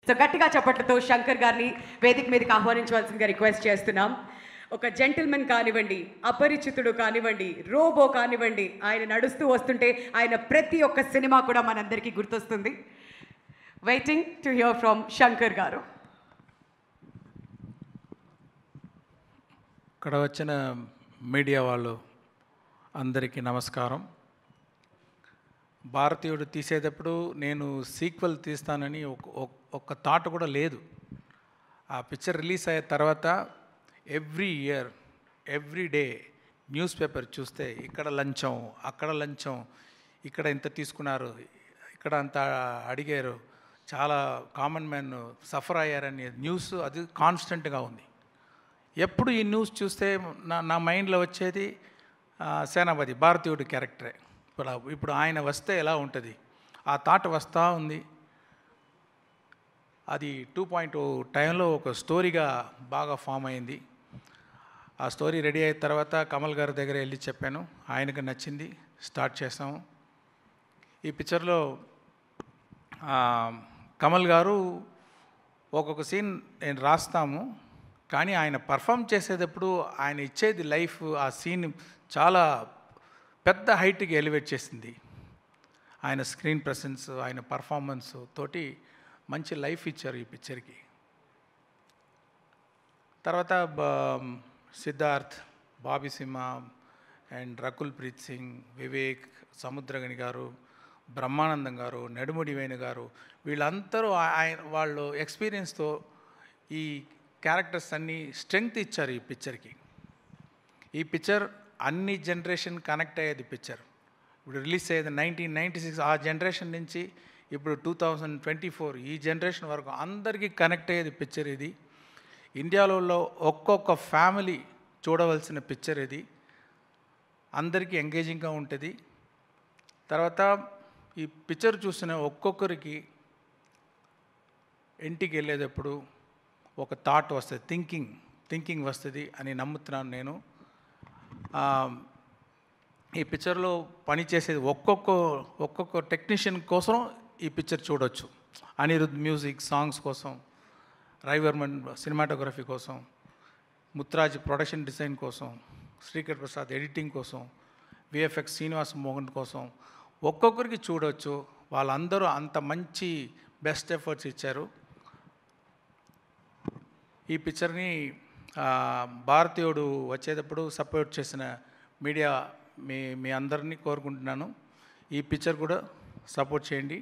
So గట్టిగా చప్పట్లతో శంకర్ గారిని వేదిక మీదకి ఆహ్వానించవలసిందిగా రిక్వెస్ట్ చేస్తున్నాం. ఒక జెంటిల్మెన్ కానివ్వండి, అపరిచితుడు కానివ్వండి, రోబో కానివ్వండి, ఆయన నడుస్తూ వస్తుంటే ఆయన ప్రతి ఒక్క సినిమా కూడా మనందరికీ గుర్తొస్తుంది. Waiting to hear from Shankar గారు. ఇక్కడ వచ్చిన మీడియా వాళ్ళు అందరికీ నమస్కారం. భారతీయుడు తీసేటప్పుడు నేను సీక్వెల్ తీస్తానని ఒక్క థాట్ కూడా లేదు. ఆ పిక్చర్ రిలీజ్ అయిన తర్వాత every year every day news paper చూస్తే ఇక్కడ లంచం, అక్కడ లంచం, ఇక్కడ ఇంత తీసుకున్నారు, ఇక్కడ అంత అడిగారు, చాలా కామన్ మ్యాన్ సఫర్ అయ్యారని న్యూస్ అది కాన్స్టెంట్గా ఉంది. ఎప్పుడు ఈ న్యూస్ చూస్తే నా మైండ్లో వచ్చేది సేనాపతి భారతీయుడి క్యారెక్టరే. ఇప్పుడు ఆయన వస్తే ఎలా ఉంటుంది ఆ థాట్ వస్తూ ఉంది. అది 2.0 టైంలో ఒక స్టోరీగా బాగా ఫామ్ అయింది. ఆ స్టోరీ రెడీ అయిన తర్వాత కమల్ గారి దగ్గర వెళ్ళి చెప్పాను, ఆయనకు నచ్చింది, స్టార్ట్ చేసాము. ఈ పిక్చర్లో కమల్ గారు ఒక్కొక్క సీన్ నేను రాస్తాము, కానీ ఆయన పర్ఫామ్ చేసేటప్పుడు ఆయన ఇచ్చేది లైఫ్, ఆ సీన్ చాలా పెద్ద హైట్కి ఎలివేట్ చేసింది. ఆయన స్క్రీన్ ప్రెసెన్స్, ఆయన పర్ఫార్మెన్స్ తోటి మంచి లైఫ్ ఇచ్చారు ఈ పిక్చర్కి. తర్వాత సిద్ధార్థ్, బాబీ సింహ అండ్ రకుల్ ప్రీత్ సింగ్, వివేక్, సముద్రగని గారు, బ్రహ్మానందం గారు, నెడుముడి వేణు గారు, వీళ్ళందరూ వాళ్ళు ఎక్స్పీరియన్స్తో ఈ క్యారెక్టర్స్ అన్నీ స్ట్రెంగ్త్ ఇచ్చారు ఈ పిక్చర్కి. ఈ పిక్చర్ అన్ని జనరేషన్ కనెక్ట్ అయ్యేది పిక్చర్. ఇప్పుడు రిలీజ్ అయ్యేది 1996, ఆ జనరేషన్ నుంచి ఇప్పుడు 2024 ఈ జనరేషన్ వరకు అందరికీ కనెక్ట్ అయ్యేది పిక్చర్ ఇది. ఇండియాలో ఒక్కొక్క ఫ్యామిలీ చూడవలసిన పిక్చర్ ఇది. అందరికీ ఎంగేజింగ్గా ఉంటుంది. తర్వాత ఈ పిక్చర్ చూసిన ఒక్కొక్కరికి ఇంటికి వెళ్ళేటప్పుడు ఒక థాట్ వస్తుంది, థింకింగ్ వస్తుంది అని నమ్ముతున్నాను నేను. ఈ పిక్చర్లో పనిచేసేది ఒక్కొక్క టెక్నీషియన్ కోసం ఈ పిక్చర్ చూడొచ్చు. అనిరుద్ మ్యూజిక్, సాంగ్స్ కోసం, రవివర్మన్ సినిమాటోగ్రఫీ కోసం, ముత్రాజ్ ప్రొడక్షన్ డిజైన్ కోసం, శ్రీకర్ ప్రసాద్ ఎడిటింగ్ కోసం, విఎఫ్ఎక్స్ శ్రీనివాస్ మోహన్ కోసం ఒక్కొక్కరికి చూడవచ్చు. వాళ్ళందరూ అంత మంచి బెస్ట్ ఎఫర్ట్స్ ఇచ్చారు. ఈ పిక్చర్ని భారతీయుడు వచ్చేటప్పుడు సపోర్ట్ చేసిన మీడియా మీ అందరినీ కోరుకుంటున్నాను, ఈ పిక్చర్ కూడా సపోర్ట్ చేయండి.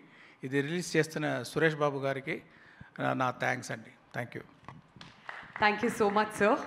ఇది రిలీజ్ చేస్తున్న సురేష్ బాబు గారికి నా థ్యాంక్స్ అండి. Thank you so much sir.